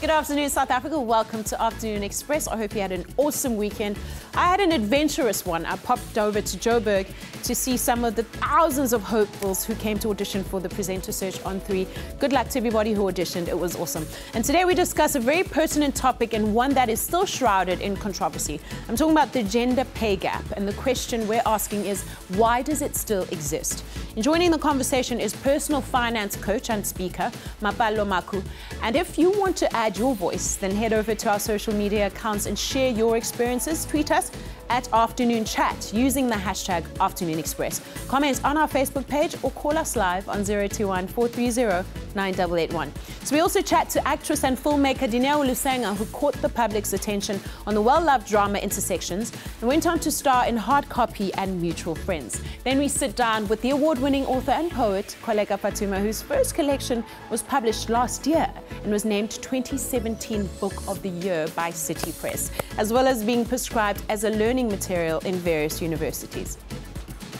Good afternoon, South Africa. Welcome to Afternoon Express. I hope you had an awesome weekend. I had an adventurous one. I popped over to Joburg to see some of the thousands of hopefuls who came to audition for the Presenter Search on 3. Good luck to everybody who auditioned. It was awesome. And today we discuss a very pertinent topic and one that is still shrouded in controversy. I'm talking about the gender pay gap. And the question we're asking is, why does it still exist? And joining the conversation is personal finance coach and speaker, Mapalo Makhu. And if you want to add your voice, then head over to our social media accounts and share your experiences. Tweet us at Afternoon Chat using the hashtag Afternoon Express. Comment on our Facebook page or call us live on 021 430 9881. So we also chat to actress and filmmaker Dineo Lusenga, who caught the public's attention on the well-loved drama Intersections and went on to star in Hard Copy and Mutual Friends. Then we sit down with the award-winning author and poet Koleka Putuma, whose first collection was published last year and was named 2017 Book of the Year by City Press, as well as being prescribed as a learning material in various universities.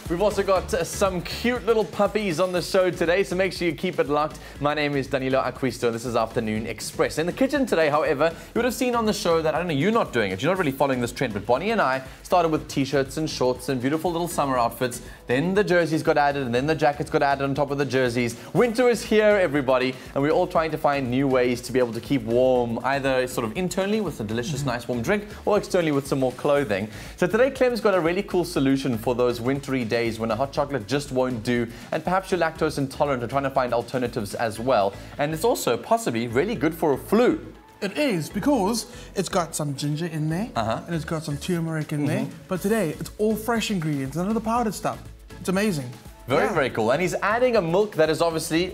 We've also got some cute little puppies on the show today, so make sure you keep it locked. My name is Dinelli Sanger, and this is Afternoon Express. In the kitchen today, however, you would have seen on the show that, I don't know, you're not doing it. You're not really following this trend, but Bonnie and I started with t-shirts and shorts and beautiful little summer outfits. Then the jerseys got added, and then the jackets got added on top of the jerseys. Winter is here, everybody, and we're all trying to find new ways to be able to keep warm, either sort of internally with a delicious, nice warm drink, or externally with some more clothing. So today, Clem's got a really cool solution for those wintry days when a hot chocolate just won't do, and perhaps you're lactose intolerant and trying to find alternatives as well. And it's also possibly really good for a flu. It is, because it's got some ginger in there, and it's got some turmeric in there. But today, it's all fresh ingredients, none of the powdered stuff. It's amazing. Very cool. And he's adding a milk that is obviously,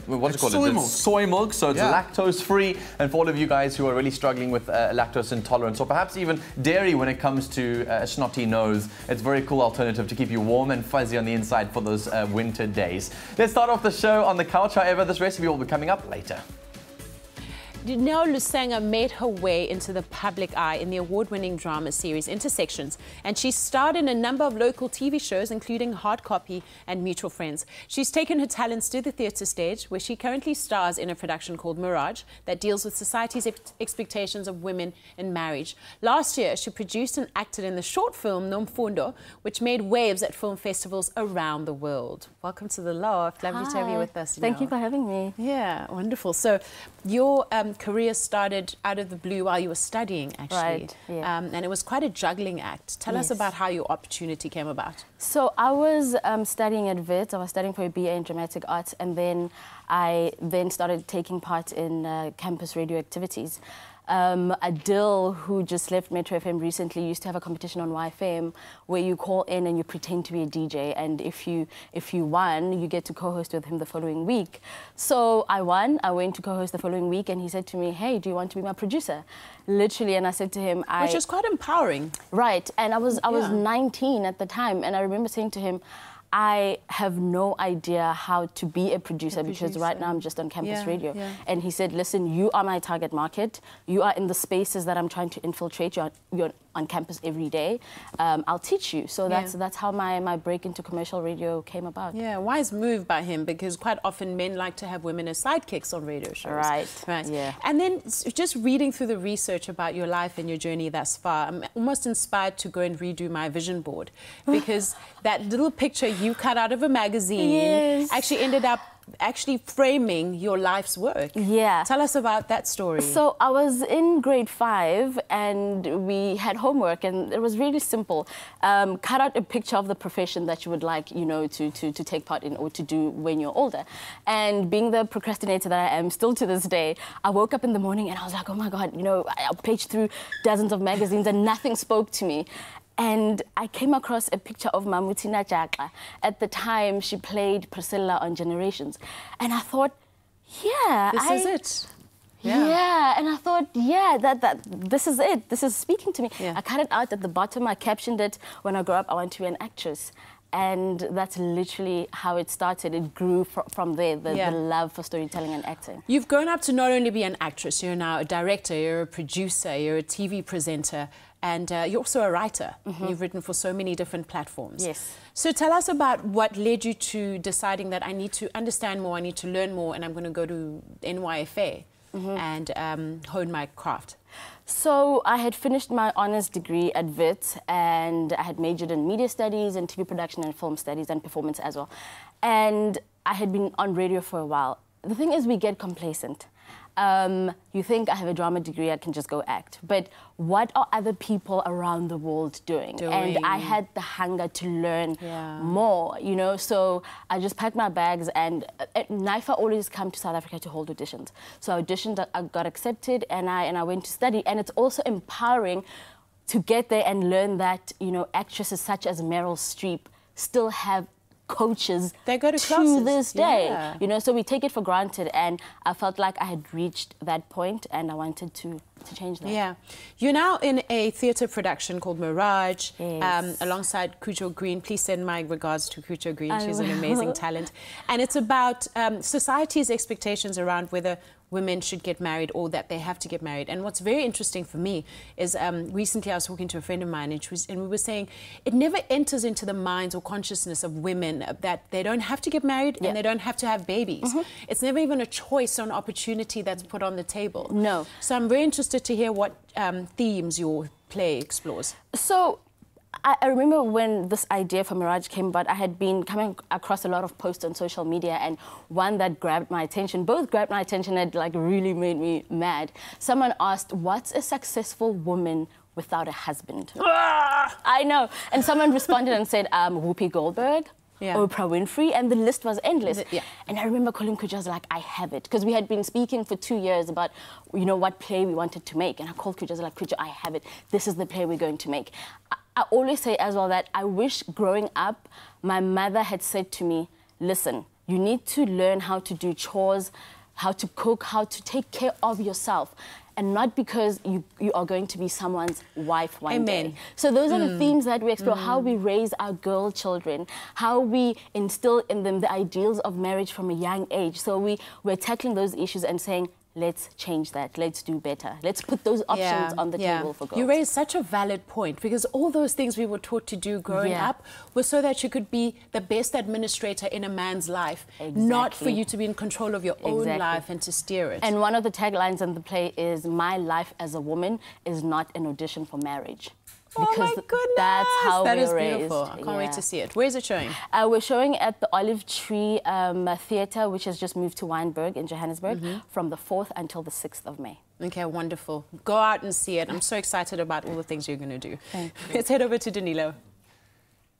what's it called? Soy milk. It's soy milk, so it's lactose free. And for all of you guys who are really struggling with lactose intolerance, or perhaps even dairy when it comes to a snotty nose, it's a very cool alternative to keep you warm and fuzzy on the inside for those winter days. Let's start off the show on the couch. However, this recipe will be coming up later. Dineo Lusenga made her way into the public eye in the award-winning drama series Intersections, and she starred in a number of local TV shows, including Hard Copy and Mutual Friends. She's taken her talents to the theatre stage, where she currently stars in a production called Mirage that deals with society's expectations of women in marriage. Last year, she produced and acted in the short film Nomfundo, which made waves at film festivals around the world. Welcome to the loft. Lovely to have you with us. Thank you for having me. Yeah, wonderful. So your career started out of the blue while you were studying, actually. Right, yeah. And it was quite a juggling act. Tell us about how your opportunity came about. So I was studying at Wits. I was studying for a BA in dramatic arts, and then I started taking part in campus radio activities. Adil, who just left Metro FM recently, used to have a competition on YFM where you call in and you pretend to be a DJ, and if you won, you get to co-host with him the following week. So I won. I went to co-host the following week, and he said to me, "Hey, do you want to be my producer?" Literally, and I said to him, Which is quite empowering. Right, and I was 19 at the time, and I remember saying to him, I have no idea how to be a producer because right now I'm just on campus radio. And he said, listen, you are my target market. You are in the spaces that I'm trying to infiltrate. You're on campus every day. I'll teach you. So that's how my break into commercial radio came about. Yeah, wise move by him, because quite often men like to have women as sidekicks on radio shows. Right. Yeah. And then just reading through the research about your life and your journey thus far, I'm almost inspired to go and redo my vision board, because that little picture you cut out of a magazine actually ended up framing your life's work. Yeah. Tell us about that story. So I was in grade 5 and we had homework, and it was really simple. Cut out a picture of the profession that you would like, you know, to take part in or to do when you're older. And being the procrastinator that I am still to this day, I woke up in the morning and I was like, oh my God, you know, I paged through dozens of magazines and nothing spoke to me. And I came across a picture of Mamutina Jaka. At the time, she played Priscilla on Generations. And I thought, yeah. This is it. Yeah, and I thought, yeah, this is it. This is speaking to me. Yeah. I cut it out at the bottom. I captioned it, when I grow up, I want to be an actress. And that's literally how it started. It grew from there, the love for storytelling and acting. You've grown up to not only be an actress, you're now a director, you're a producer, you're a TV presenter, and you're also a writer. You've written for so many different platforms. Yes. So tell us about what led you to deciding that I need to understand more, I need to learn more, and I'm going to go to NYFA. and hone my craft? So I had finished my honours degree at Wits, and I had majored in media studies and TV production and film studies and performance as well. And I had been on radio for a while. The thing is, we get complacent. You think I have a drama degree, I can just go act. But what are other people around the world doing? And I had the hunger to learn more, you know. So I just packed my bags, and NIFA always come to South Africa to hold auditions. So I auditioned, I got accepted, and I went to study. And it's also empowering to get there and learn that, you know, actresses such as Meryl Streep still have coaches they go to this day, you know, so we take it for granted, and I felt like I had reached that point and I wanted to change that. Yeah. You're now in a theatre production called Mirage, alongside Kujo Green. Please send my regards to Kujo Green. She's an amazing talent. And it's about society's expectations around whether women should get married or that they have to get married. And what's very interesting for me is recently I was talking to a friend of mine, and we were saying it never enters into the minds or consciousness of women that they don't have to get married and they don't have to have babies. It's never even a choice or an opportunity that's put on the table. No. So I'm very interested to hear what themes your play explores. So I remember when this idea for Mirage came about, I had been coming across a lot of posts on social media, and one that grabbed my attention, both grabbed my attention and like really made me mad. Someone asked, what's a successful woman without a husband? I know. And someone responded and said, Whoopi Goldberg, Oprah Winfrey, and the list was endless. And I remember calling Kuja, I was like, I have it. Because we had been speaking for 2 years about, you know, what play we wanted to make. And I called Kuja, I was like, Kuja, I have it. This is the play we're going to make. I always say as well that I wish growing up, my mother had said to me, listen, you need to learn how to do chores, how to cook, how to take care of yourself. And not because you are going to be someone's wife one day. So those are the themes that we explore, how we raise our girl children, how we instill in them the ideals of marriage from a young age. So we're tackling those issues and saying, let's change that, let's do better. Let's put those options on the table for girls. You raise such a valid point, because all those things we were taught to do growing up were so that you could be the best administrator in a man's life, not for you to be in control of your own life and to steer it. And one of the taglines in the play is, my life as a woman is not an audition for marriage. Because oh my goodness, that's how that we is raised. Beautiful. I can't wait to see it. Where is it showing? We're showing at the Olive Tree Theatre, which has just moved to Wynberg in Johannesburg, from the 4th until the 6th of May. Okay, wonderful. Go out and see it. I'm so excited about all the things you're going to do. Thank you. Let's head over to Dinelo.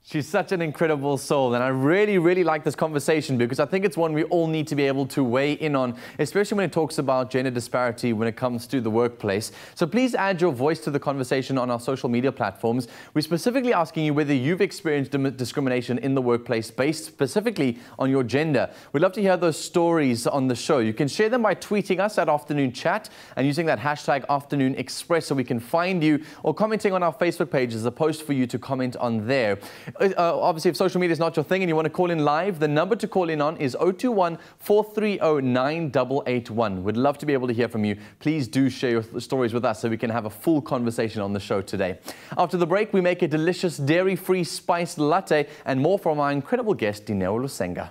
She's such an incredible soul, and I really, really like this conversation because I think it's one we all need to be able to weigh in on, especially when it talks about gender disparity when it comes to the workplace. So please add your voice to the conversation on our social media platforms. We're specifically asking you whether you've experienced discrimination in the workplace based specifically on your gender. We'd love to hear those stories on the show. You can share them by tweeting us at Afternoon Chat and using that hashtag Afternoon Express so we can find you, or commenting on our Facebook page. There's a post for you to comment on there. Obviously, if social media is not your thing and you want to call in live, the number to call in on is 021 430 9881. We'd love to be able to hear from you. Please do share your stories with us so we can have a full conversation on the show today. After the break, we make a delicious dairy-free spiced latte, and more from our incredible guest, Dineo Lusenga.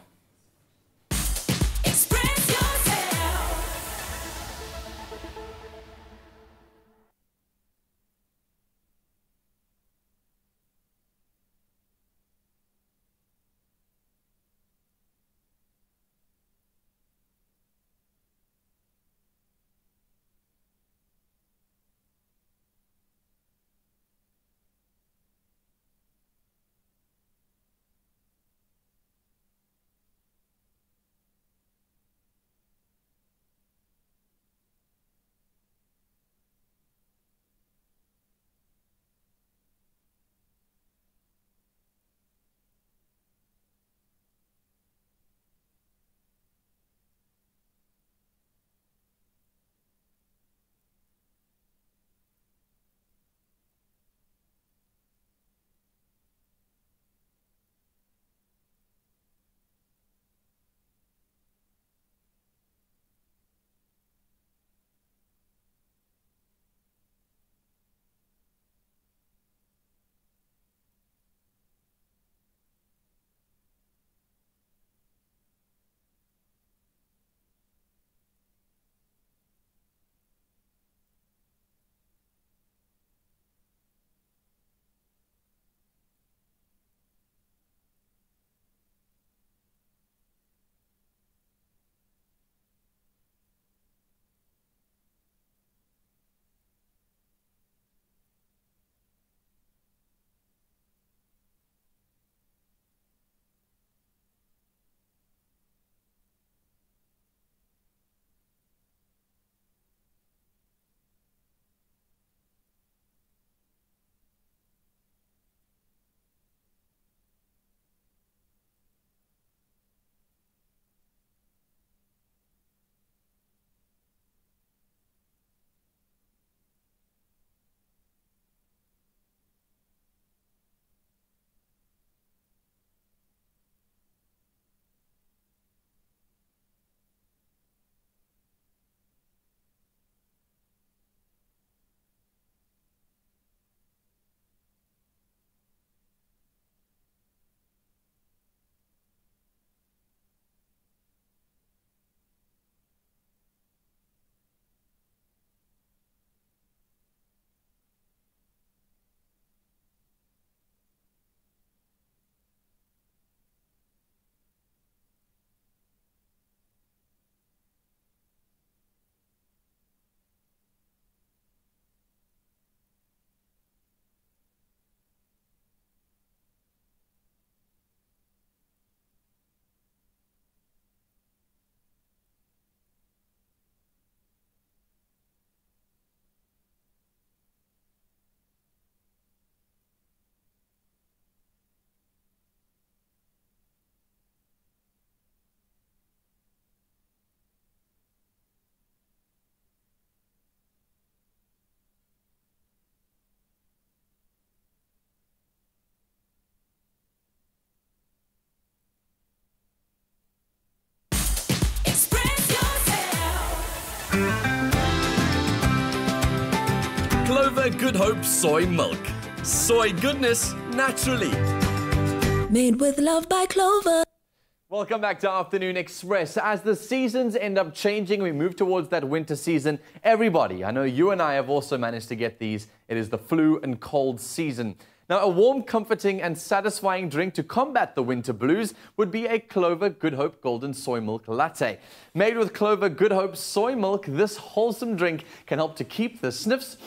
Clover Good Hope Soy Milk. Soy goodness naturally. Made with love by Clover. Welcome back to Afternoon Express. As the seasons end up changing, we move towards that winter season. Everybody, I know you and I have also managed to get these. It is the flu and cold season. Now, a warm, comforting and satisfying drink to combat the winter blues would be a Clover Good Hope Golden Soy Milk Latte. Made with Clover Good Hope Soy Milk, this wholesome drink can help to keep the sniffs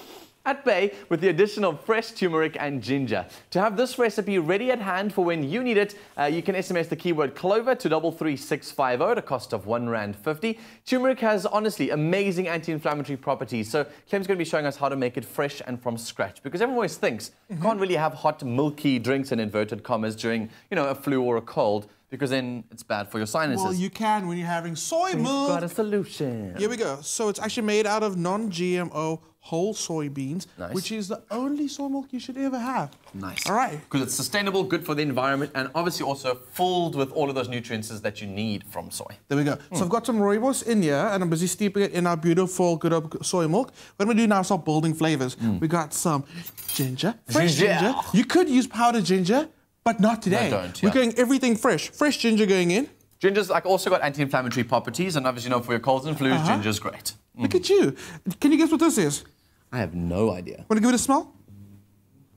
at bay with the addition of fresh turmeric and ginger. To have this recipe ready at hand for when you need it, you can SMS the keyword Clover to 33650 at a cost of R1.50. Turmeric has honestly amazing anti-inflammatory properties, so Clem's going to be showing us how to make it fresh and from scratch, because everyone always thinks you can't really have hot milky drinks in inverted commas during, you know, a flu or a cold, because then it's bad for your sinuses. Well, you can when you're having soy milk. We've got a solution. Here we go. So it's actually made out of non-GMO whole soybeans, Nice. which is the only soy milk you should ever have. Nice. All right. Because it's sustainable, good for the environment, and obviously also filled with all of those nutrients that you need from soy. There we go. So I've got some rooibos in here, and I'm busy steeping it in our beautiful Good Hope soy milk. What I'm going to do now is start building flavors. We got some ginger, fresh ginger. You could use powdered ginger, but not today. No, don't, We're yeah. going everything fresh. Fresh ginger going in. Ginger's also got anti-inflammatory properties, and obviously, you know, for your colds and flus, ginger's great. Look at you. Can you guess what this is? I have no idea. Want to give it a smell?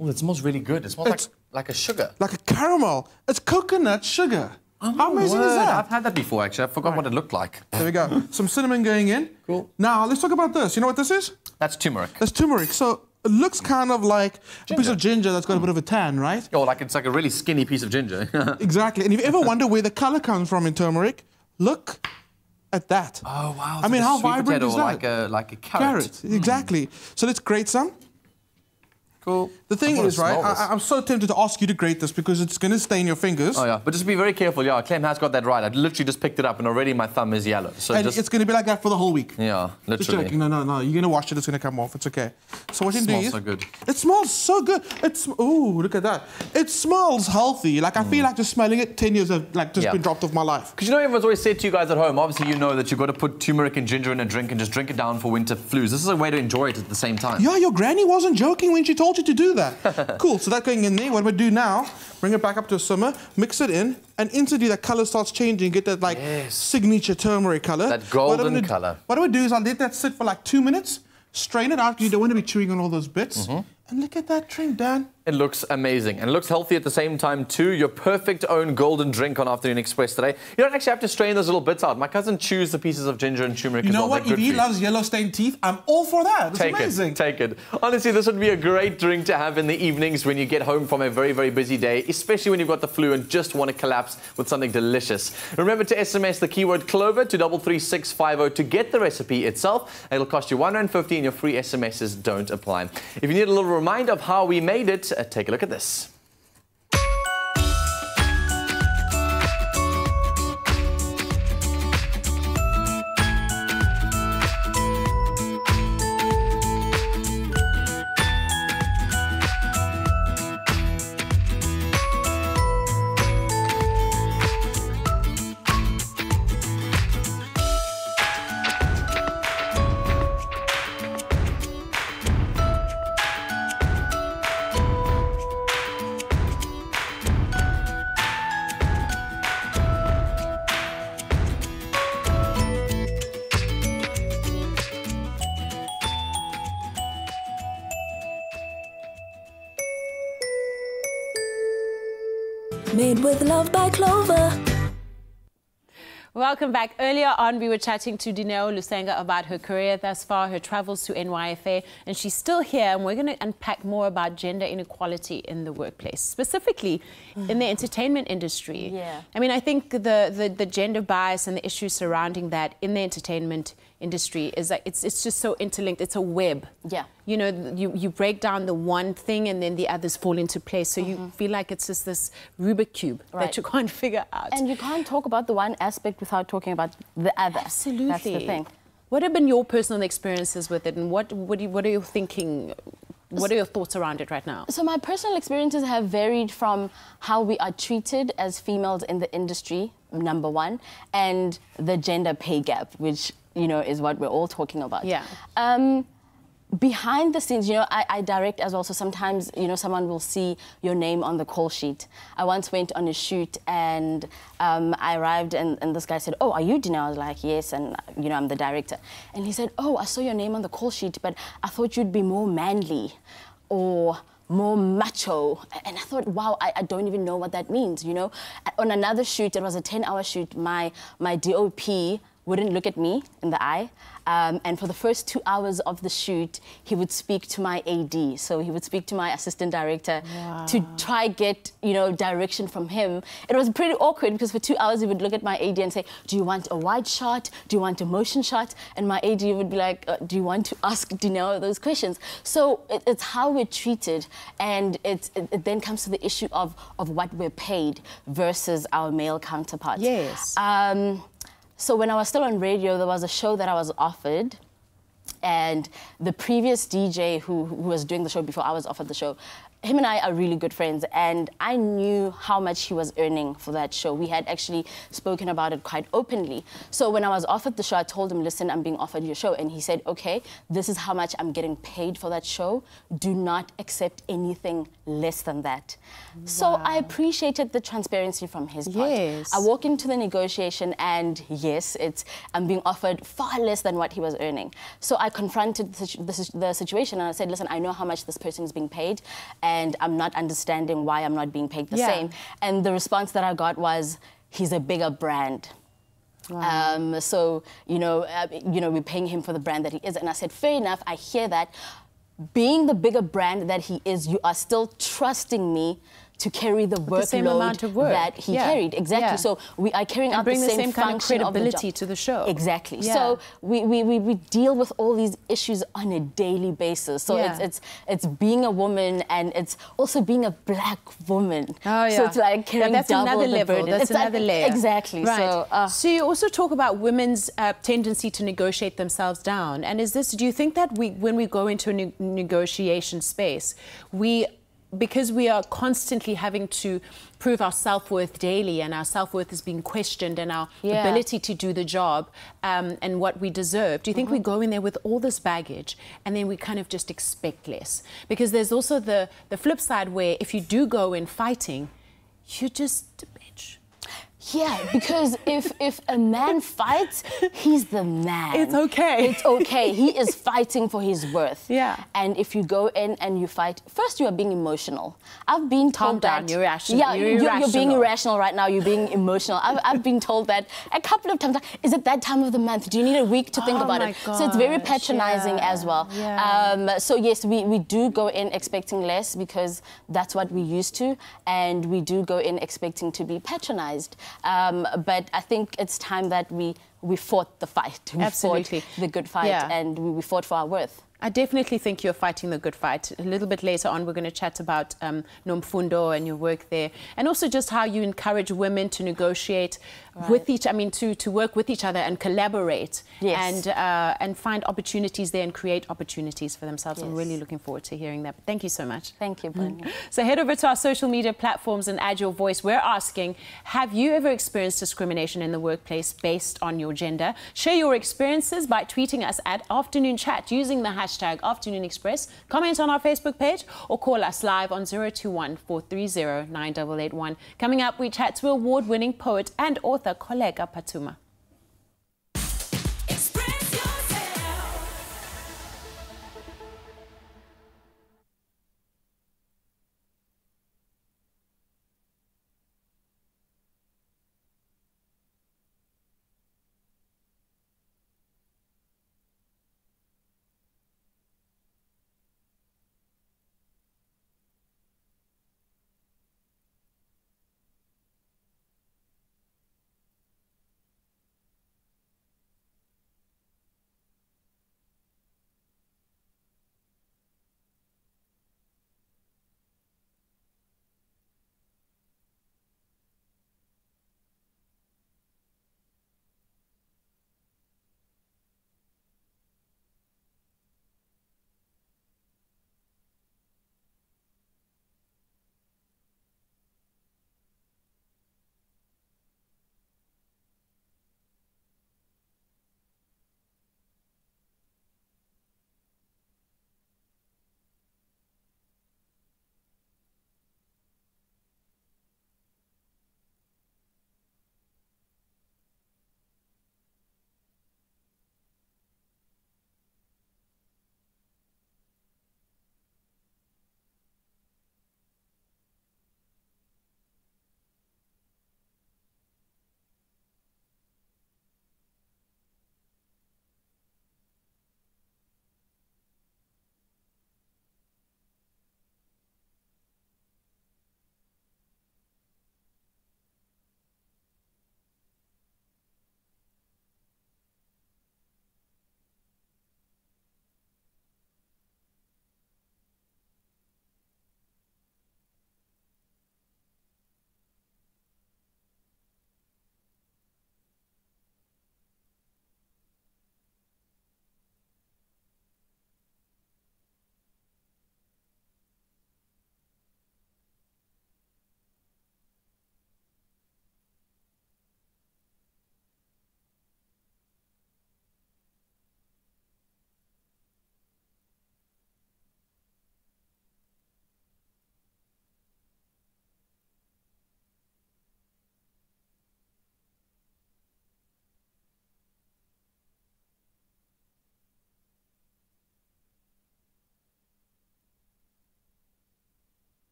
Oh, it smells really good. It smells like a sugar. Like a caramel. It's coconut sugar. How amazing is that? I've had that before, actually. I forgot what it looked like. There we go. Some cinnamon going in. Cool. Now, let's talk about this. You know what this is? That's turmeric. That's turmeric. So it looks kind of like a piece of ginger that's got a bit of a tan, right? Oh, like it's like a really skinny piece of ginger. Exactly. And if you ever wonder where the color comes from in turmeric, look at that. Oh, wow. I mean, how vibrant is that? Like a carrot. Exactly. So let's grate some. Cool. The thing is, right, I'm so tempted to ask you to grate this because it's going to stain your fingers. Oh, yeah. But just be very careful. Yeah, Clem has got that right. I literally just picked it up and already my thumb is yellow. So and it's going to be like that for the whole week. Yeah, Just literally. joking. No. You're going to wash it. It's going to come off. It's okay. So what you do Smells is... so good. It smells so good. Ooh, look at that. It smells healthy. Like, I feel like just smelling it, 10 years have like just been dropped off my life. Because you know everyone's always said to you guys at home, obviously you know that you've got to put turmeric and ginger in a drink and just drink it down for winter flus. This is a way to enjoy it at the same time. Yeah, your granny wasn't joking when she told you to do that. Cool, so that going in there. What we do now, bring it back up to a simmer, mix it in, and instantly that color starts changing. Get that like signature turmeric color. That golden color. What I would do is I'll let that sit for like 2 minutes, strain it out because you don't want to be chewing on all those bits. And look at that drink, Dan. It looks amazing and it looks healthy at the same time too. Your perfect own golden drink on Afternoon Express today. You don't actually have to strain those little bits out. My cousin chews the pieces of ginger and turmeric as well. You know what? If he loves yellow stained teeth, I'm all for that. It's amazing. Take it. Honestly, this would be a great drink to have in the evenings when you get home from a very, very busy day, especially when you've got the flu and just want to collapse with something delicious. Remember to SMS the keyword Clover to 33650 to get the recipe itself. It'll cost you R1.50 and your free SMSs don't apply. If you need a little reminder of how we made it, take a look at this. Made with love by Clover. Welcome back. Earlier on, we were chatting to Dineo Lusenga about her career thus far, her travels to NYFA, and she's still here, and we're going to unpack more about gender inequality in the workplace, specifically in the entertainment industry. Yeah. I mean, I think the gender bias and the issues surrounding that in the entertainment industry is that it's just so interlinked. It's a web. Yeah. You know, you break down the one thing and then the others fall into place. So you feel like it's just this Rubik cube that you can't figure out. And you can't talk about the one aspect without talking about the other. Absolutely. That's the thing. What have been your personal experiences with it, and what are you thinking? What are your thoughts around it right now? So my personal experiences have varied from how we are treated as females in the industry, number one, and the gender pay gap, which, you know, is what we're all talking about. Yeah. behind the scenes, you know, I direct as well, so sometimes, you know, someone will see your name on the call sheet. I once went on a shoot and I arrived and this guy said, "Oh, are you Dineo?" I was like, "Yes," and, you know, I'm the director. And he said, "Oh, I saw your name on the call sheet, but I thought you'd be more manly or more macho." And I thought, wow, I don't even know what that means, you know. On another shoot, it was a 10-hour shoot, my DOP wouldn't look at me in the eye. And for the first 2 hours of the shoot, he would speak to my AD. So he would speak to my assistant director to try get, you know, direction from him. It was pretty awkward because for 2 hours he would look at my AD and say, "Do you want a wide shot? Do you want a motion shot?" And my AD would be like, "Do you want to ask Dineo those questions?" So it's how we're treated, and it then comes to the issue of what we're paid versus our male counterparts. Yes. So when I was still on radio, there was a show that I was offered, and the previous DJ who was doing the show before I was offered the show, him and I are really good friends, and I knew how much he was earning for that show. We had actually spoken about it quite openly. So when I was offered the show, I told him, "Listen, I'm being offered your show." And he said, "Okay, this is how much I'm getting paid for that show. Do not accept anything less than that." Wow. So I appreciated the transparency from his part. Yes. I walk into the negotiation and yes, I'm being offered far less than what he was earning. So I confronted the situation and I said, "Listen, I know how much this person is being paid, and I'm not understanding why I'm not being paid the same." And the response that I got was, "He's a bigger brand." Wow. So, you know, we're paying him for the brand that he is. And I said, fair enough, I hear that. Being the bigger brand that he is, you are still trusting me to carry the workload, the same amount of work that he carried. Exactly. So we are carrying out the same kind of function credibility of the to the show. Exactly. So we deal with all these issues on a daily basis. So it's being a woman, and it's also being a black woman. Oh, yeah. So it's like carrying that's double another the level. burden. That's it's another layer. Exactly. Right. So you also talk about women's tendency to negotiate themselves down. And do you think that when we go into a negotiation space, because we are constantly having to prove our self-worth daily, and our self-worth is being questioned, and our ability to do the job and what we deserve, do you think we go in there with all this baggage and then we kind of just expect less? Because there's also the flip side where if you do go in fighting, you're just a bitch. Yeah, because if a man fights, he's the man. It's okay. It's okay. He is fighting for his worth. Yeah. And if you go in and you fight, first you are being emotional. I've been told that. Calm down, you're irrational. Yeah, you're being irrational right now. You're being emotional. I've been told that a couple of times. Is it that time of the month? Do you need a week to think about it? Gosh, so it's very patronizing as well. Yeah. So yes, we do go in expecting less because that's what we're used to, and we do go in expecting to be patronized. But I think it's time that we fought the fight. We Absolutely. fought the good fight, and we fought for our worth. I definitely think you're fighting the good fight. A little bit later on, we're going to chat about Nomfundo and your work there, and also just how you encourage women to negotiate with to work with each other and collaborate, and find opportunities there and create opportunities for themselves. I'm really looking forward to hearing that. But thank you so much. Thank you, Bernie. So head over to our social media platforms and add your voice. We're asking, have you ever experienced discrimination in the workplace based on your gender? Share your experiences by tweeting us at Afternoon Chat using the hashtag Afternoon Express. Comment on our Facebook page or call us live on 021-430-9881. Coming up, we chat to award-winning poet and author Koleka Putuma.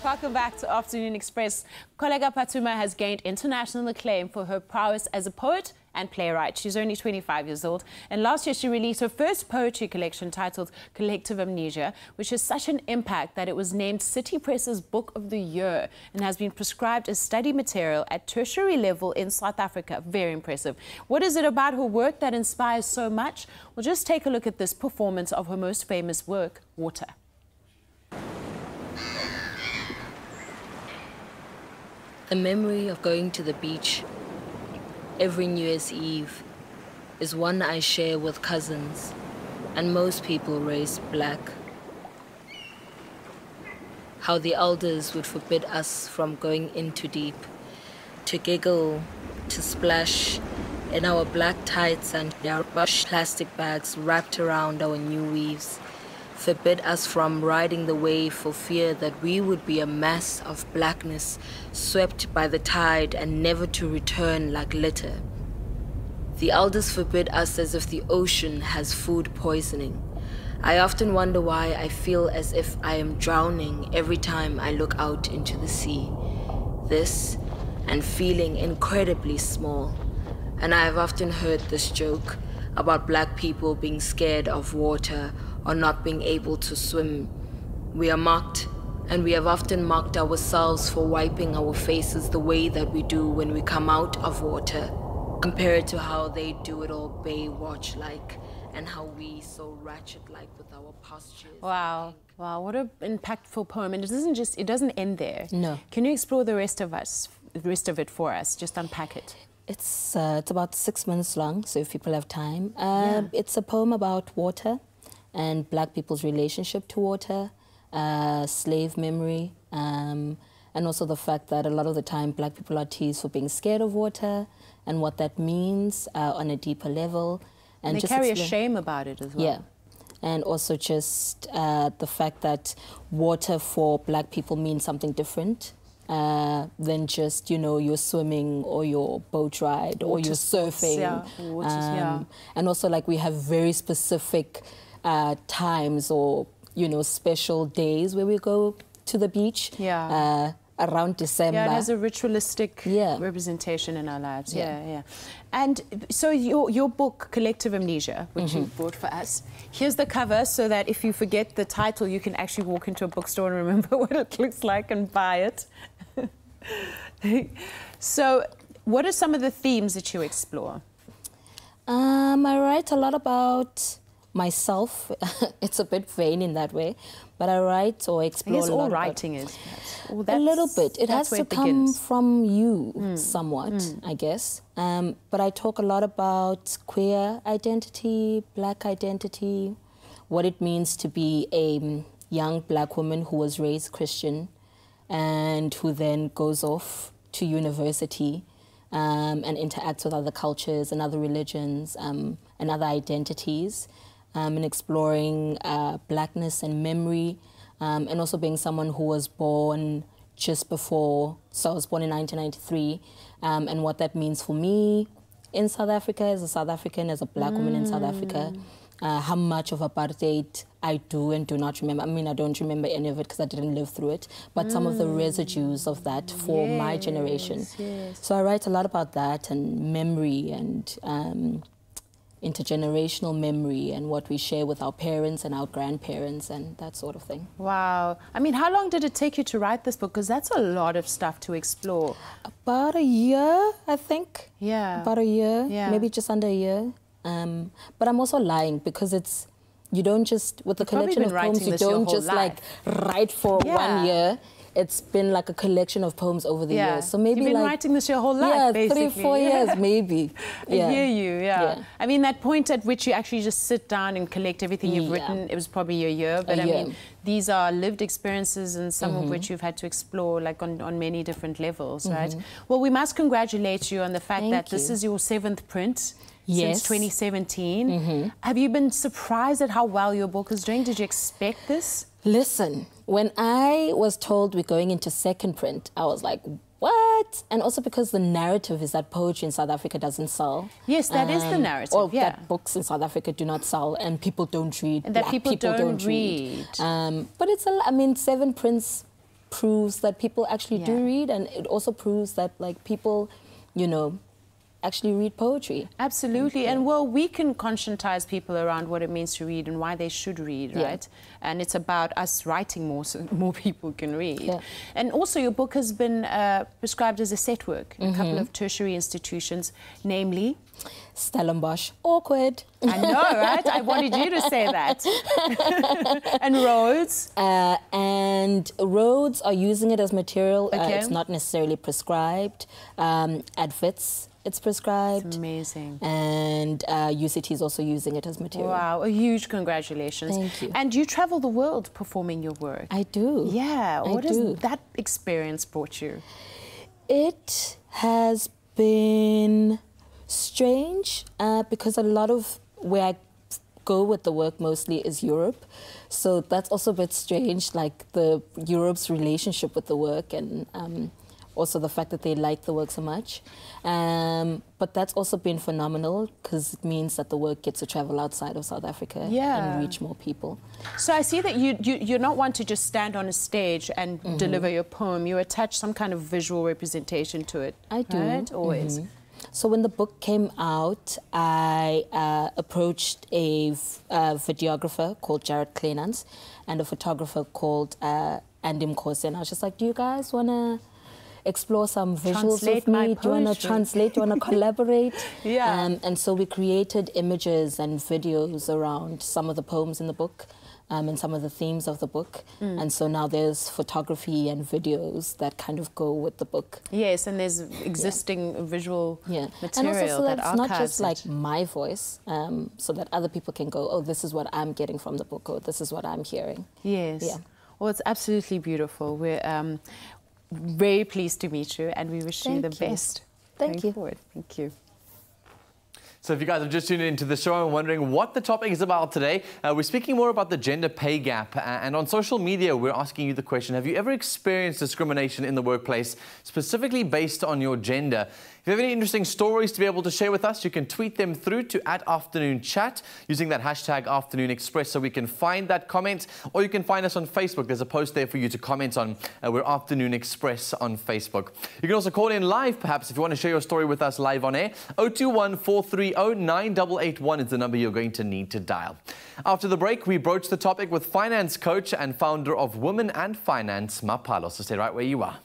Welcome back to Afternoon Express. Koleka Putuma has gained international acclaim for her prowess as a poet and playwright. She's only 25 years old, and last year she released her first poetry collection titled Collective Amnesia, which has such an impact that it was named City Press's Book of the Year and has been prescribed as study material at tertiary level in South Africa. Very impressive. What is it about her work that inspires so much? Well, just take a look at this performance of her most famous work, Water. The memory of going to the beach every New Year's Eve is one I share with cousins and most people raised black. How the elders would forbid us from going in too deep, to giggle, to splash in our black tights and our plastic bags wrapped around our new weaves, forbid us from riding the wave for fear that we would be a mass of blackness swept by the tide and never to return like litter. The elders forbid us as if the ocean has food poisoning. I often wonder why I feel as if I am drowning every time I look out into the sea. This, and feeling incredibly small. And I have often heard this joke about black people being scared of water or not being able to swim. We are mocked, and we have often mocked ourselves for wiping our faces the way that we do when we come out of water, compared to how they do it all Baywatch-like, and how we so ratchet-like with our postures. Wow, wow, what an impactful poem. And it doesn't end there. No. Can you explore the rest of it for us? Just unpack it. It's about 6 minutes long, so if people have time. It's a poem about water and black people's relationship to water, slave memory, and also the fact that a lot of the time black people are teased for being scared of water and what that means on a deeper level. And they carry a shame about it as well. Yeah. And also just the fact that water for black people means something different than just, you know, your swimming or your boat ride or your surfing. Yeah. And also, like, we have very specific times or, you know, special days where we go to the beach. Yeah. Around December. Yeah, it has a ritualistic representation in our lives. Yeah. And so your book, Collective Amnesia, which you brought for us, here's the cover so that if you forget the title, you can actually walk into a bookstore and remember what it looks like and buy it. So what are some of the themes that you explore? I write a lot about myself. It's a bit vain in that way, but I write or explore. I guess all writing is. A little bit. It has to come from you somewhat, I guess. But I talk a lot about queer identity, black identity, what it means to be a young black woman who was raised Christian and who then goes off to university and interacts with other cultures and other religions and other identities. And exploring blackness and memory, and also being someone who was born just before, so I was born in 1993, and what that means for me in South Africa, as a South African, as a black woman in South Africa, how much of apartheid I do and do not remember. I mean, I don't remember any of it because I didn't live through it, but some of the residues of that for my generation. Yes. So I write a lot about that and memory and intergenerational memory and what we share with our parents and our grandparents and that sort of thing. Wow. I mean, how long did it take you to write this book? Because that's a lot of stuff to explore. About a year, I think. Yeah. About a year, maybe just under a year. But I'm also lying because it's, you don't just, with the collection of poems, you don't just like write for 1 year. It's been like a collection of poems over the years. So maybe you've been like, writing this your whole life, basically. 3-4 years, maybe. I hear you, I mean, that point at which you actually just sit down and collect everything you've written, it was probably a year. But I mean, these are lived experiences and some of which you've had to explore like on many different levels, right? Well, we must congratulate you on the fact that this is your 7th print. Since 2017. Have you been surprised at how well your book is doing? Did you expect this? Listen, when I was told we're going into 2nd print, I was like, what? And also because the narrative is that poetry in South Africa doesn't sell. Yes, that is the narrative, or that books in South Africa do not sell and people don't read. And that people don't read. But it's, I mean, 7 prints proves that people actually do read, and it also proves that like people, you know, actually read poetry. Absolutely. And well, we can conscientize people around what it means to read and why they should read, right? And it's about us writing more so more people can read. And also your book has been prescribed as a set work in a couple of tertiary institutions, namely Stellenbosch. Awkward. I know, right? I wanted you to say that. And Rhodes? And Rhodes are using it as material. It's not necessarily prescribed. At Wits, it's prescribed. It's amazing. And UCT is also using it as material. Wow, a huge congratulations. Thank you. And you travel the world performing your work. I do. Yeah, what has that experience brought you? It has been strange because a lot of where I go with the work mostly is Europe. So that's also a bit strange, like Europe's relationship with the work, and also the fact that they like the work so much. But that's also been phenomenal because it means that the work gets to travel outside of South Africa and reach more people. So I see that you're not one to just stand on a stage and deliver your poem. You attach some kind of visual representation to it. I do. Right? Always. So when the book came out, I approached a videographer called Jared Kleinans and a photographer called Andy Mkhosi, and I was just like, do you guys want to explore some visuals with me? Do you want to translate? Do you want to collaborate? And so we created images and videos around some of the poems in the book. And some of the themes of the book. And so now there's photography and videos that kind of go with the book. Yes, and there's existing visual material and also so that it's not just it. like my voice, so that other people can go, oh, this is what I'm getting from the book, or this is what I'm hearing. Yes. Yeah. Well, it's absolutely beautiful. We're very pleased to meet you, and we wish you the best. Thank you. Forward. Thank you. So if you guys have just tuned into the show and wondering what the topic is about today, we're speaking more about the gender pay gap. And on social media, we're asking you the question, have you ever experienced discrimination in the workplace, specifically based on your gender? If you have any interesting stories to be able to share with us, you can tweet them through to @AfternoonChat using that hashtag #AfternoonExpress so we can find that comment, or you can find us on Facebook. There's a post there for you to comment on. We're Afternoon Express on Facebook. You can also call in live, perhaps, if you want to share your story with us live on air. 021-430-9881 is the number you're going to need to dial. After the break, we broach the topic with finance coach and founder of Women and Finance, Mapalo. So stay right where you are.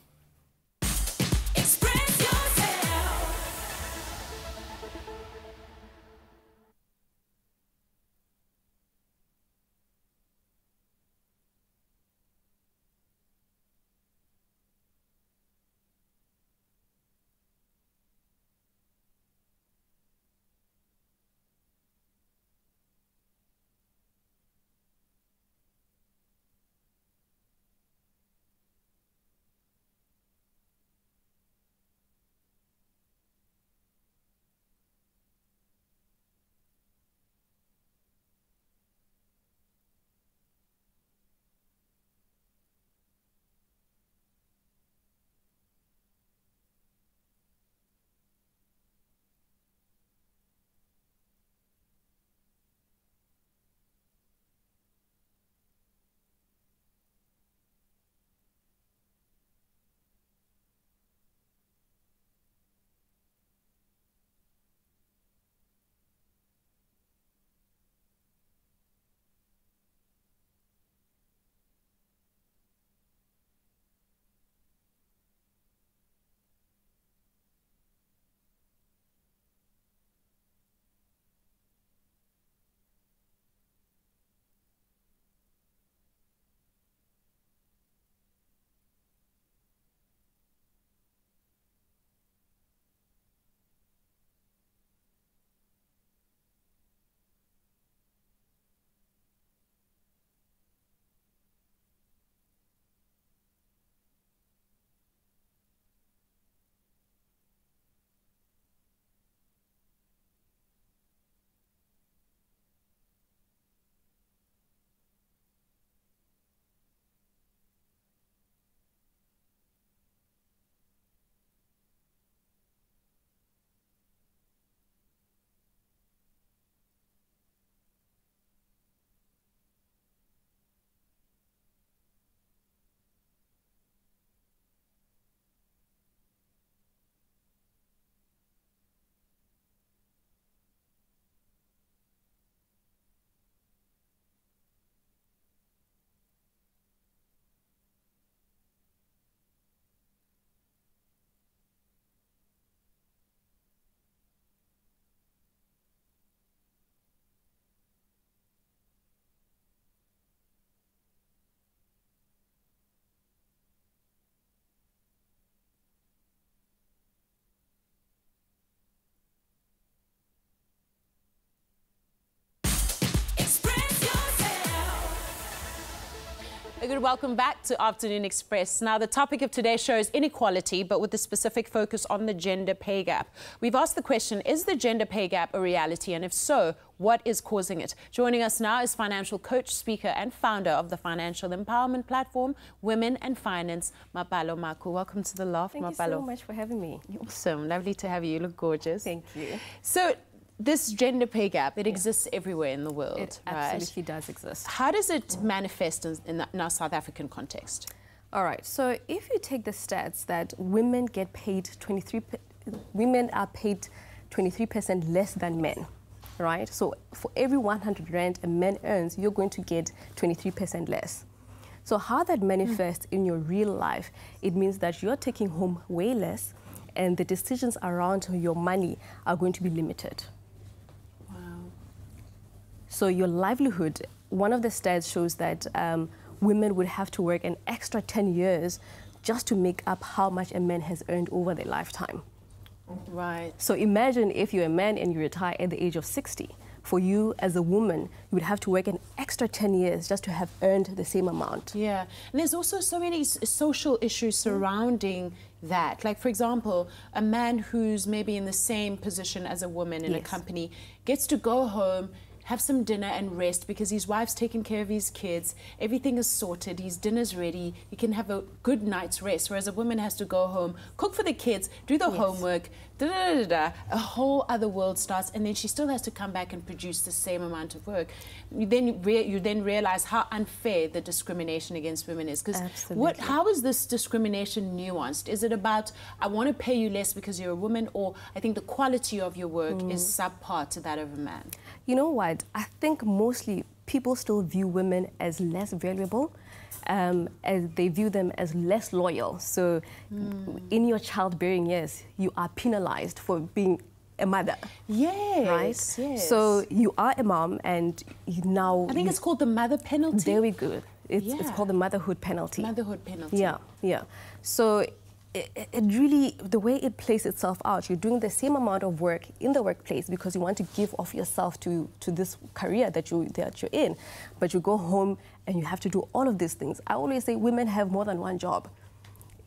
A good welcome back to Afternoon Express. Now, the topic of today's show is inequality, but with a specific focus on the gender pay gap. We've asked the question, is the gender pay gap a reality? And if so, what is causing it? Joining us now is financial coach, speaker, and founder of the financial empowerment platform, Women and Finance, Mapalo Makhu. Welcome to the Loft, Mapalo. Thank you so much for having me. Awesome. Lovely to have you. You look gorgeous. Thank you. So, this gender pay gap, it exists everywhere in the world, It right? absolutely does exist. How does it manifest in our South African context? All right, so if you take the stats that women get paid women are paid 23% less than men, right? So for every 100 rand a man earns, you're going to get 23% less. So how that manifests in your real life, it means that you're taking home way less and the decisions around your money are going to be limited. So your livelihood, one of the stats shows that women would have to work an extra 10 years just to make up how much a man has earned over their lifetime. Right. So imagine if you're a man and you retire at the age of 60. For you as a woman, you would have to work an extra 10 years just to have earned the same amount. Yeah, and there's also so many social issues surrounding that. Like, for example, a man who's maybe in the same position as a woman in a company gets to go home, have some dinner and rest because his wife's taking care of his kids, everything is sorted, his dinner's ready, he can have a good night's rest, whereas a woman has to go home, cook for the kids, do the homework, a whole other world starts, and then she still has to come back and produce the same amount of work. You then realize how unfair the discrimination against women is. Because how is this discrimination nuanced? Is it about, I want to pay you less because you're a woman, or I think the quality of your work is subpar to that of a man? You know what? I think mostly people still view women as less valuable, as they view them as less loyal. So in your childbearing years, you are penalized for being a mother. Yes. Right? Yes. So you are a mom and you now... I think it's called the mother penalty. There we go. It's called the motherhood penalty. Motherhood penalty. Yeah, yeah. So it really, the way it plays itself out, you're doing the same amount of work in the workplace because you want to give of yourself to this career that you're in, but you go home and you have to do all of these things. I always say women have more than one job.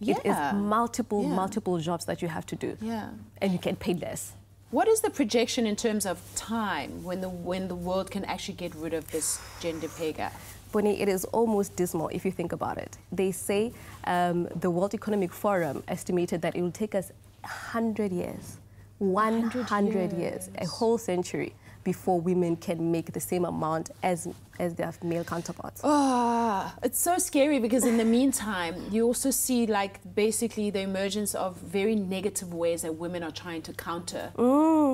It is multiple jobs that you have to do. Yeah. And you get paid less. What is the projection in terms of time when the world can actually get rid of this gender pay gap? Bonnie, it is almost dismal if you think about it. They say the World Economic Forum estimated that it will take us 100 years, 100 years, a whole century before women can make the same amount as their male counterparts. Oh, it's so scary because in the meantime, you also see like basically the emergence of very negative ways that women are trying to counter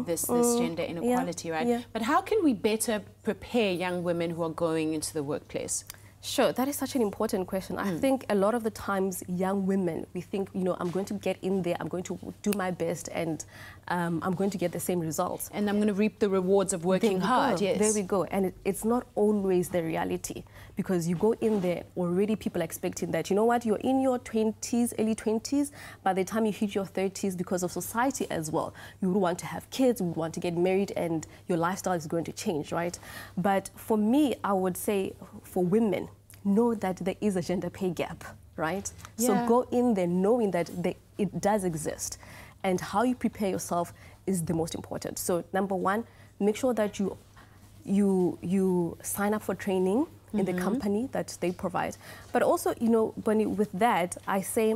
this gender inequality, right? Yeah. But how can we better prepare young women who are going into the workplace? Sure, that is such an important question. I think a lot of the times young women, we think, you know, I'm going to get in there, I'm going to do my best and I'm going to get the same results. And I'm going to reap the rewards of working hard, yes. There we go. And it's not always the reality because you go in there, already people are expecting that, you know what, you're in your 20s, early 20s, by the time you hit your 30s, because of society as well, you would want to have kids, you would want to get married and your lifestyle is going to change, right? But for me, I would say for women, know that there is a gender pay gap, right? Yeah. So go in there knowing that it does exist. And how you prepare yourself is the most important. So number one, make sure that you sign up for training in the company that they provide. But also, you know, Bunny, with that, I say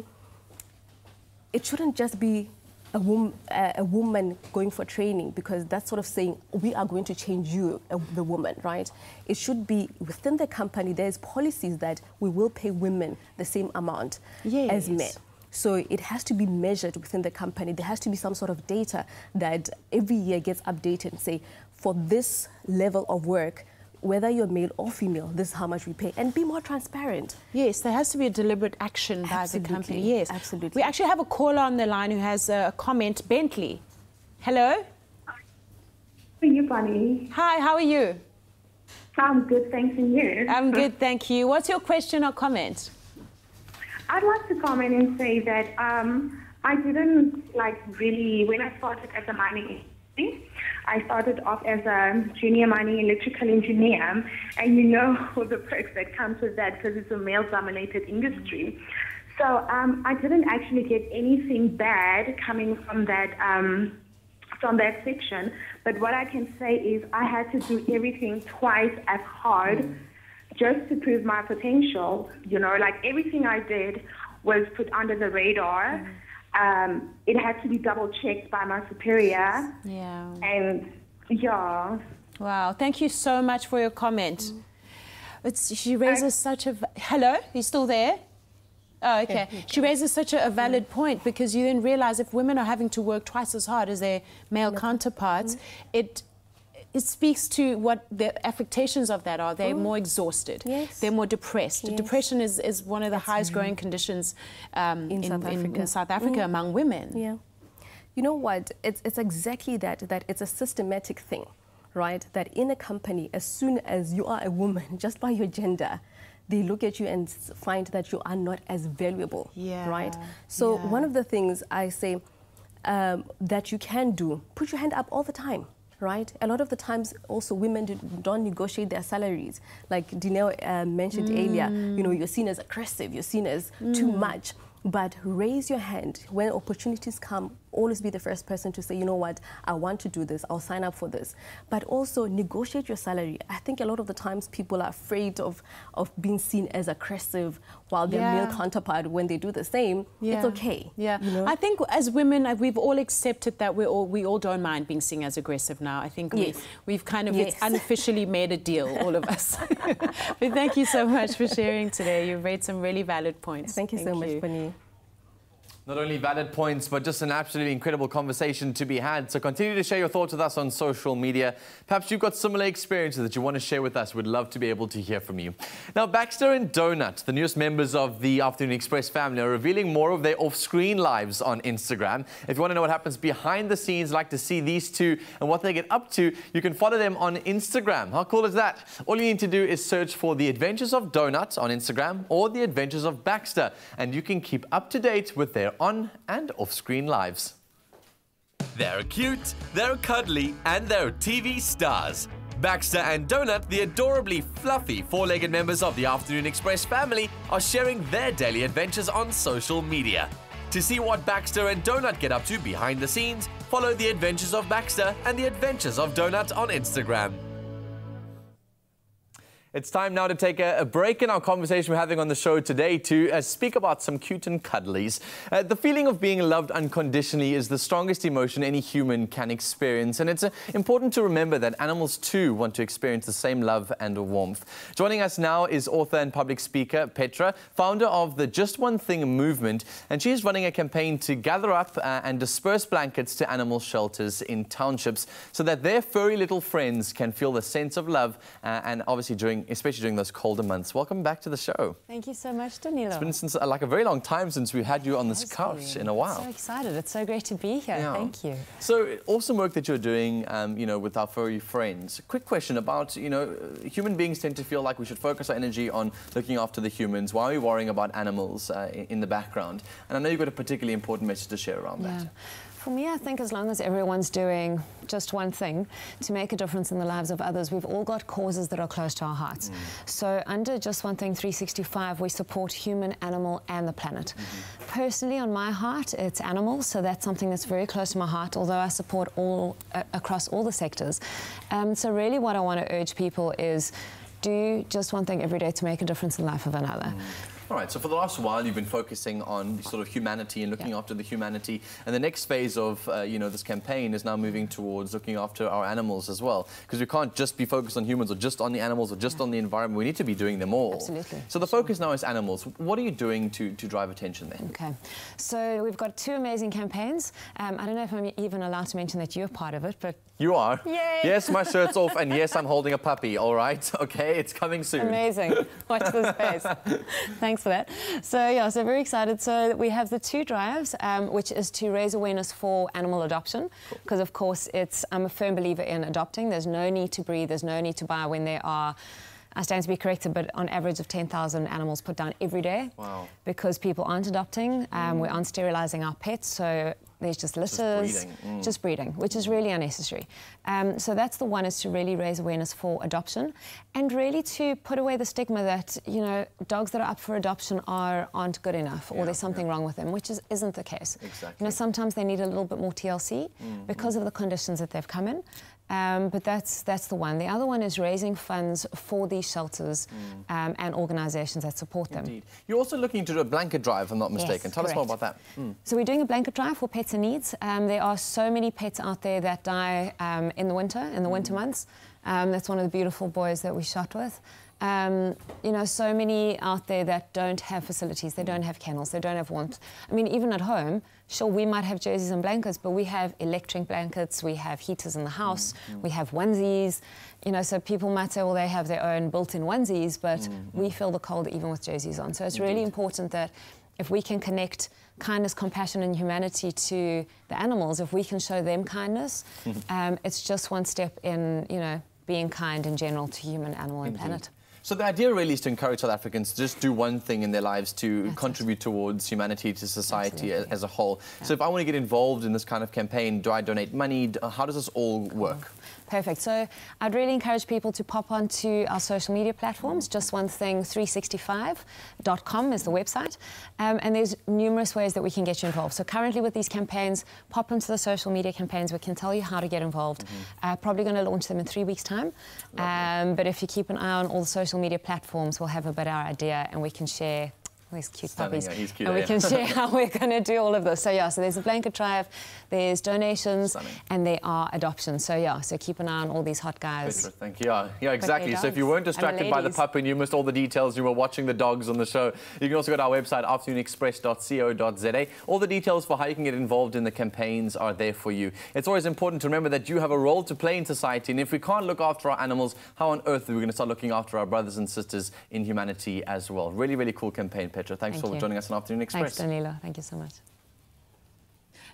it shouldn't just be a woman going for training because that's sort of saying we are going to change you, the woman, right? It should be within the company, there's policies that we will pay women the same amount as men. So it has to be measured within the company. There has to be some sort of data that every year gets updated and say, for this level of work, whether you're male or female, this is how much we pay. And be more transparent. Yes, there has to be a deliberate action by the company. Yes, absolutely. We actually have a caller on the line who has a comment. Bentley. Hello? How are you, Bonnie? Hi, how are you? I'm good, thanks, and you? I'm good, thank you. What's your question or comment? I'd like to comment and say that I didn't really, when I started as a mining I started off as a junior mining electrical engineer, and you know all the perks that comes with that because it's a male-dominated industry. So I didn't actually get anything bad coming from that section. But what I can say is I had to do everything twice as hard just to prove my potential. You know, like everything I did was put under the radar. It had to be double-checked by my superior. Yeah. And, yeah. Wow. Thank you so much for your comment. She raises such a... Hello? You still there? Oh, okay. She raises such a valid point, because you then realize if women are having to work twice as hard as their male counterparts, it speaks to what the affectations of that are. They're more exhausted. Yes. They're more depressed. Yes. Depression is one of the highest growing conditions in South Africa among women. Yeah. You know what? It's exactly that it's a systematic thing, right? That in a company, as soon as you are a woman, just by your gender, they look at you and find that you are not as valuable, right? So one of the things I say that you can do, put your hand up all the time. Right? A lot of the times also women don't negotiate their salaries. Like Dineo mentioned earlier, you know, you're seen as aggressive, you're seen as too much. But raise your hand when opportunities come. Always be the first person to say, you know what, I want to do this, I'll sign up for this. But also negotiate your salary. I think a lot of the times people are afraid of being seen as aggressive while their male counterpart, when they do the same, it's okay. Yeah, you know? I think as women, we've all accepted that we all don't mind being seen as aggressive now. I think we've kind of it's unofficially made a deal, all of us. But thank you so much for sharing today. You've made some really valid points. Thank you so much, Bonnie. Not only valid points, but just an absolutely incredible conversation to be had. So continue to share your thoughts with us on social media. Perhaps you've got similar experiences that you want to share with us. We'd love to be able to hear from you. Now, Baxter and Donut, the newest members of the Afternoon Express family, are revealing more of their off-screen lives on Instagram. If you want to know what happens behind the scenes, like to see these two and what they get up to, you can follow them on Instagram. How cool is that? All you need to do is search for The Adventures of Donut on Instagram or The Adventures of Baxter, and you can keep up to date with their on and off-screen lives. They're cute, they're cuddly, and they're TV stars. Baxter and Donut, the adorably fluffy four-legged members of the Afternoon Express family, are sharing their daily adventures on social media. To see what Baxter and Donut get up to behind the scenes, follow The Adventures of Baxter and The Adventures of Donut on Instagram. It's time now to take a break in our conversation we're having on the show today to speak about some cute and cuddlies. The feeling of being loved unconditionally is the strongest emotion any human can experience, and it's important to remember that animals too want to experience the same love and warmth. Joining us now is author and public speaker Petra, founder of the Just One Thing movement, and she's running a campaign to gather up and disperse blankets to animal shelters in townships so that their furry little friends can feel the sense of love and obviously especially during those colder months. Welcome back to the show. Thank you so much, Danilo. It's been since like a very long time since we had you on this couch in a while. So excited. It's so great to be here. Yeah. Thank you. So awesome work that you're doing, you know, with our furry friends. Quick question about, you know, human beings tend to feel like we should focus our energy on looking after the humans. Why are we worrying about animals in the background? And I know you've got a particularly important message to share around that. For me, I think as long as everyone's doing just one thing to make a difference in the lives of others, we've all got causes that are close to our hearts. So under Just One Thing 365, we support human, animal, and the planet. Personally, on my heart, it's animals, so that's something that's very close to my heart, although I support all across all the sectors. So really what I want to urge people is do just one thing every day to make a difference in the life of another. All right, so for the last while, you've been focusing on sort of humanity and looking after the humanity. And the next phase of, you know, this campaign is now moving towards looking after our animals as well. Because we can't just be focused on humans or just on the animals or just on the environment. We need to be doing them all. Absolutely. So the focus now is animals. What are you doing to drive attention there? Okay, so we've got two amazing campaigns. I don't know if I'm even allowed to mention that you're part of it, but... You are. Yay. Yes, my shirt's off, and yes, I'm holding a puppy, all right? Okay, it's coming soon. Amazing. Watch this space. Thanks for that. So, yeah, so very excited. So we have the two drives, which is to raise awareness for animal adoption, because, of course, I'm a firm believer in adopting. There's no need to breed. There's no need to buy when there are I stand to be corrected, but on average of 10,000 animals put down every day. Wow. Because people aren't adopting, we aren't sterilizing our pets, so there's just litters, just breeding, which is really unnecessary. So that's the one, is to really raise awareness for adoption, and really to put away the stigma that, you know, dogs that are up for adoption aren't good enough, or there's something wrong with them, which isn't the case. Exactly. You know, sometimes they need a little bit more TLC because of the conditions that they've come in. But that's the one. The other one is raising funds for these shelters and organisations that support them. Indeed. You're also looking to do a blanket drive, if I'm not mistaken. Yes, Tell us more about that. So we're doing a blanket drive for pets in needs. There are so many pets out there that die in the winter months. That's one of the beautiful boys that we shot with. You know, so many out there that don't have facilities, they don't have kennels, they don't have warmth. I mean, even at home, sure, we might have jerseys and blankets, but we have electric blankets, we have heaters in the house, we have onesies. You know, so people might say, well, they have their own built-in onesies, but we feel the cold even with jerseys on. So it's really important that if we can connect kindness, compassion and humanity to the animals, if we can show them kindness, it's just one step in, you know, being kind in general to human, animal and planet. So the idea really is to encourage South Africans to just do one thing in their lives to contribute towards humanity, to society as a whole. So if I want to get involved in this kind of campaign, do I donate money? How does this all work? Perfect. So I'd really encourage people to pop onto our social media platforms. Just one thing, 365.com is the website. And there's numerous ways that we can get you involved. So currently with these campaigns, pop into the social media campaigns. We can tell you how to get involved. Probably going to launch them in 3 weeks' time. But if you keep an eye on all the social media platforms, we'll have a better idea and we can share these cute puppies. Yeah, he's cute, and we can share how we're going to do all of this. So yeah, so there's a blanket drive, there's donations, and there are adoptions. So yeah, so keep an eye on all these hot guys. Petra, thank you. Yeah, exactly. So if you weren't distracted by the puppy and you missed all the details, you were watching the dogs on the show, you can also go to our website, afternoonexpress.co.za. All the details for how you can get involved in the campaigns are there for you. It's always important to remember that you have a role to play in society, and if we can't look after our animals, how on earth are we going to start looking after our brothers and sisters in humanity as well? Really, really cool campaign, Petra. Thanks for joining us on Afternoon Express. Thanks, Danilo. Thank you so much.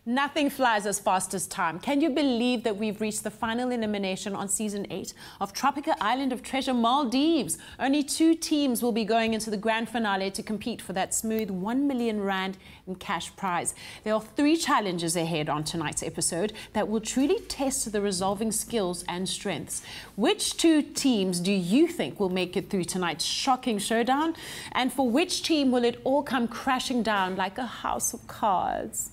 Nothing flies as fast as time. Can you believe that we've reached the final elimination on Season 8 of Tropica Island of Treasure Maldives? Only 2 teams will be going into the grand finale to compete for that smooth 1 million rand in cash prize. There are 3 challenges ahead on tonight's episode that will truly test the resolving skills and strengths. Which 2 teams do you think will make it through tonight's shocking showdown? And for which team will it all come crashing down like a house of cards?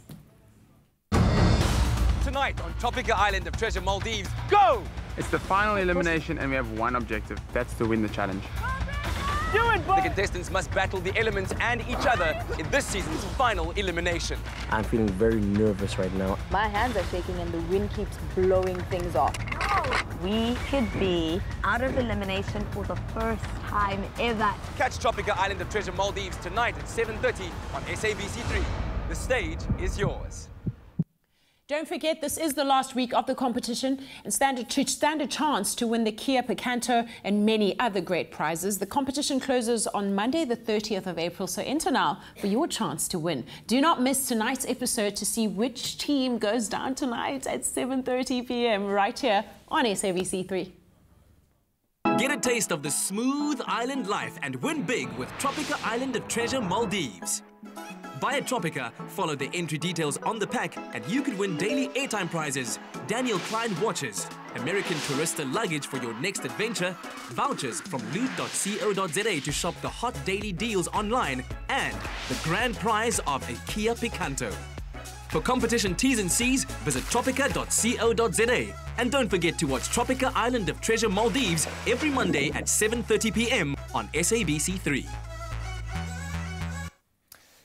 Tonight on Tropica Island of Treasure Maldives, go! It's the final elimination and we have one objective. That's to win the challenge. Do it, boy! The contestants must battle the elements and each other in this season's final elimination. I'm feeling very nervous right now. My hands are shaking and the wind keeps blowing things off. We could be out of elimination for the first time ever. Catch Tropica Island of Treasure Maldives tonight at 7:30 on SABC3. The stage is yours. Don't forget, this is the last week of the competition and stand a chance to win the Kia Picanto and many other great prizes. The competition closes on Monday, the 30th of April, so enter now for your chance to win. Do not miss tonight's episode to see which team goes down tonight at 7:30 p.m. right here on SABC3. Get a taste of the smooth island life and win big with Tropica Island of Treasure Maldives. Buy a Tropica, follow the entry details on the pack, and you could win daily airtime prizes, Daniel Klein watches, American Tourista luggage for your next adventure, vouchers from loot.co.za to shop the hot daily deals online, and the grand prize of a Kia Picanto. For competition T's and C's, visit tropica.co.za. And don't forget to watch Tropica Island of Treasure Maldives every Monday at 7:30 p.m. on SABC3.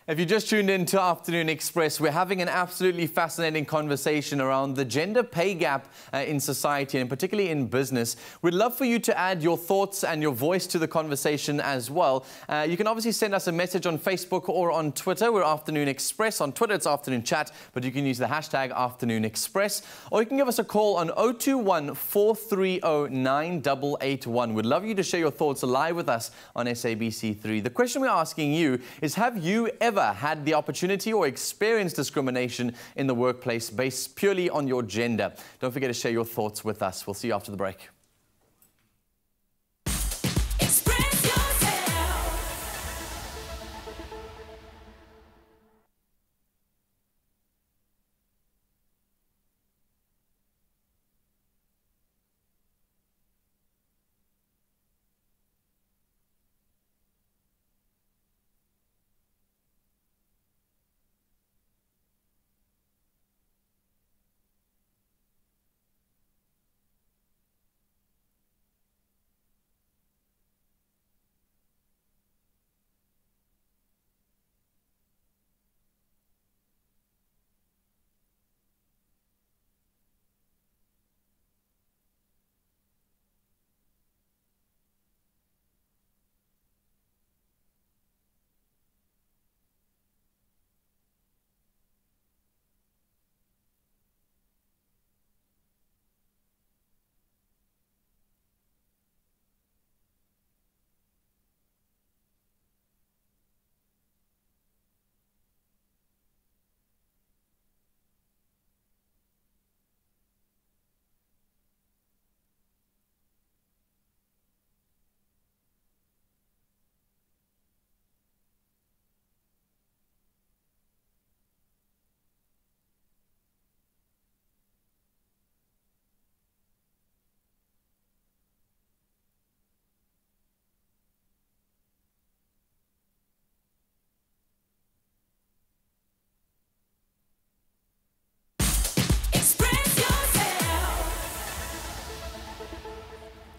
If you just tuned in to Afternoon Express, we're having an absolutely fascinating conversation around the gender pay gap in society and particularly in business. We'd love for you to add your thoughts and your voice to the conversation as well. You can obviously send us a message on Facebook or on Twitter. We're Afternoon Express. On Twitter, it's Afternoon Chat, but you can use the hashtag Afternoon Express. Or you can give us a call on 021-430-9881. We'd love you to share your thoughts live with us on SABC3. The question we're asking you is, have you ever had the opportunity or experienced discrimination in the workplace based purely on your gender? Don't forget to share your thoughts with us. We'll see you after the break. It's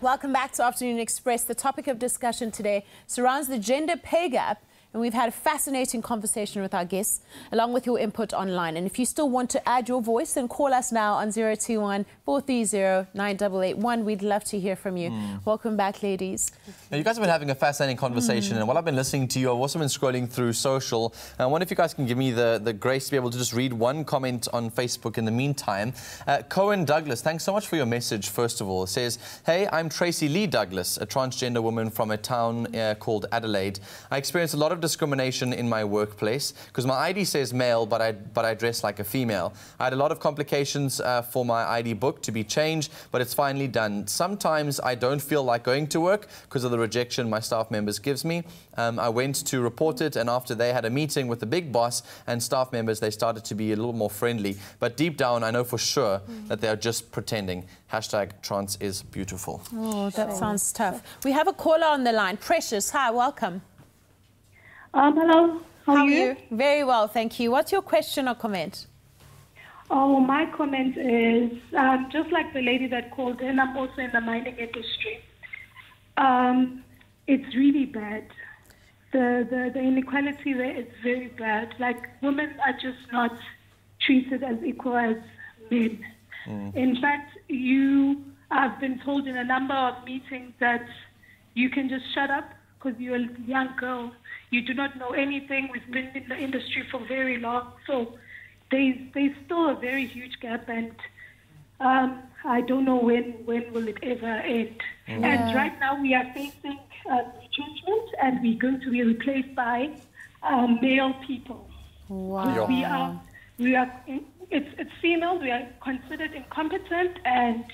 Welcome back to Afternoon Express. The topic of discussion today surrounds the gender pay gap, and we've had a fascinating conversation with our guests, along with your input online. And if you still want to add your voice, then call us now on 021-430-9881. We'd love to hear from you. Welcome back, ladies. Now, you guys have been having a fascinating conversation, and while I've been listening to you, I've also been scrolling through social. I wonder if you guys can give me the grace to be able to just read one comment on Facebook in the meantime. Cohen Douglas, thanks so much for your message, first of all. It says, hey, I'm Tracy Lee Douglas, a transgender woman from a town called Adelaide. I experienced a lot of discrimination in my workplace because my ID says male, but I dress like a female. I had a lot of complications for my ID book to be changed, but it's finally done. Sometimes I don't feel like going to work because of the rejection my staff members gives me. I went to report it, and after they had a meeting with the big boss and staff members, they started to be a little more friendly. But deep down, I know for sure that they are just pretending. Hashtag trans is beautiful. Oh, that sounds tough. We have a caller on the line. Precious, hi, welcome. Hello. How are you? Very well, thank you. What's your question or comment? Oh, my comment is just like the lady that called in, I'm also in the mining industry. It's really bad. The inequality there is very bad. Like, women are just not treated as equal as men. In fact, I've been told in a number of meetings that you can just shut up because you're a young girl. You do not know anything. We've been in the industry for very long. So there's still a very huge gap, and I don't know when will it ever end. And right now we are facing retrenchment, and we're going to be replaced by male people. Wow. It's females. We are considered incompetent, and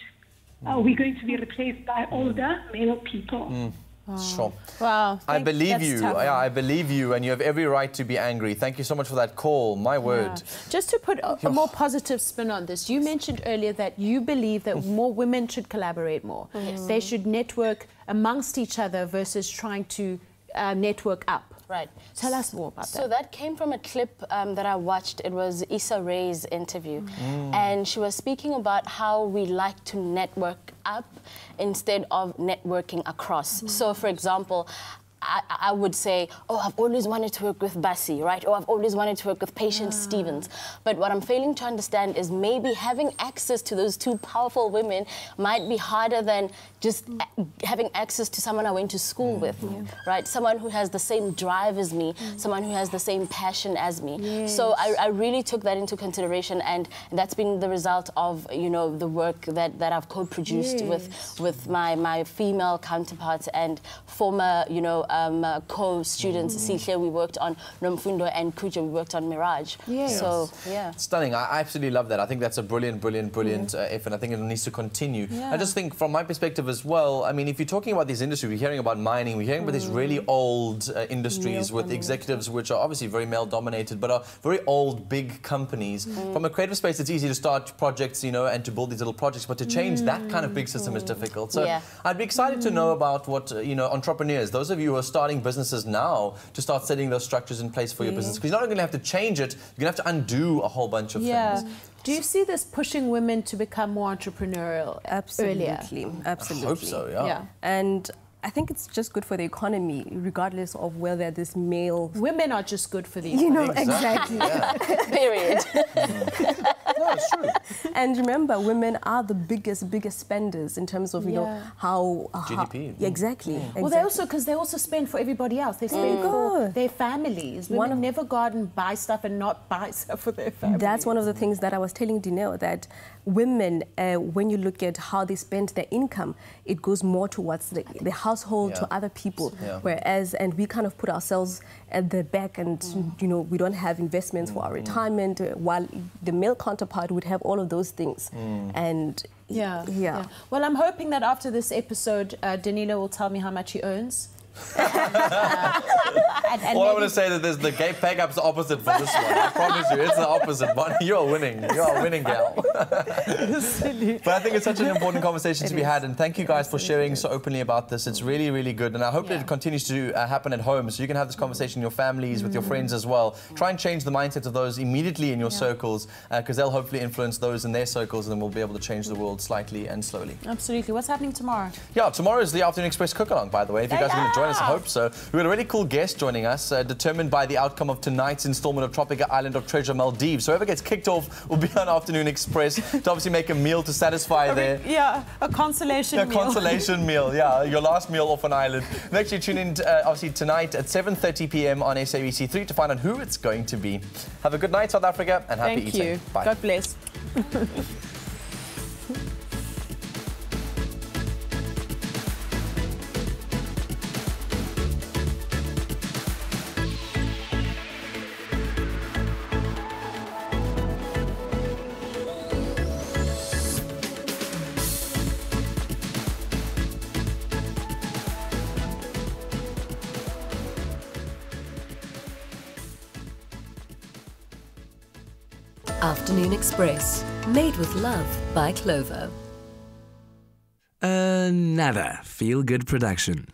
we're going to be replaced by older male people. Sure. Wow. I believe you. Yeah, I believe you, and you have every right to be angry. Thank you so much for that call. My word. Just to put a more positive spin on this, you mentioned earlier that you believe that more women should collaborate more. They should network amongst each other versus trying to network up. Right. Tell us more about that. So that came from a clip that I watched. It was Issa Rae's interview. And she was speaking about how we like to network up instead of networking across. So, for example, I would say, oh, I've always wanted to work with Bassi, right? Or I've always wanted to work with Patience Stevens. But what I'm failing to understand is maybe having access to those two powerful women might be harder than just having access to someone I went to school with, right? Someone who has the same drive as me, someone who has the same passion as me. So I really took that into consideration, and that's been the result of, you know, the work that I've co-produced with my female counterparts and former, you know, co-students. Sihle, we worked on Nomfundo, and Kuja, we worked on Mirage. So, Stunning. I absolutely love that. I think that's a brilliant effort, and I think it needs to continue. I just think, from my perspective as well, I mean, if you're talking about these industries, we're hearing about mining, we're hearing about these really old industries with executives which are obviously very male-dominated, but are very old, big companies. From a creative space, it's easy to start projects, you know, and to build these little projects, but to change that kind of big system is difficult. So I'd be excited to know about what, you know, entrepreneurs, those of you who are starting businesses now, to start setting those structures in place for your business, because you're not only going to have to change it, you're going to have to undo a whole bunch of things. Do you see this pushing women to become more entrepreneurial earlier? Absolutely. I hope so, And I think it's just good for the economy, regardless of whether this male... Women are just good for the economy. You know, exactly. Period. No, it's true. And remember, women are the biggest spenders in terms of, you know, how... GDP. Exactly. Well, they also, because they also spend for everybody else. They spend for their families. Women never go out and buy stuff and not buy stuff for their families. That's one of the things that I was telling Dineo, that women, when you look at how they spend their income, it goes more towards the household, to other people. Whereas, and we kind of put ourselves at the back, and, you know, we don't have investments for our retirement, while the male counterpart would have all of those things. And well, I'm hoping that after this episode, Danilo will tell me how much he earns. All I want to say that the gay pay gap's the opposite for this one. I promise you, it's the opposite one. You're winning. You're a winning gal. But I think it's such an important conversation to be had, and thank you guys for sharing so openly about this. It's really, really good, and I hope that it continues to happen at home, so you can have this conversation in your families, with your friends as well. Try and change the mindset of those immediately in your circles, because they'll hopefully influence those in their circles, and then we'll be able to change the world slightly and slowly. Absolutely. What's happening tomorrow? Yeah, tomorrow is the Afternoon Express cook-along, by the way. If you guys are going to join us, I hope so. We've got a really cool guest joining us, determined by the outcome of tonight's installment of Tropica Island of Treasure Maldives. So whoever gets kicked off will be on Afternoon Express to obviously make a meal to satisfy their... Yeah, a consolation meal. A consolation meal, yeah. Your last meal off an island. Make sure you tune in, obviously, tonight at 7:30 p.m. on SABC3 to find out who it's going to be. Have a good night, South Africa, and happy eating. Thank you. Bye. God bless. Afternoon Express, made with love by Clover. Another feel-good production.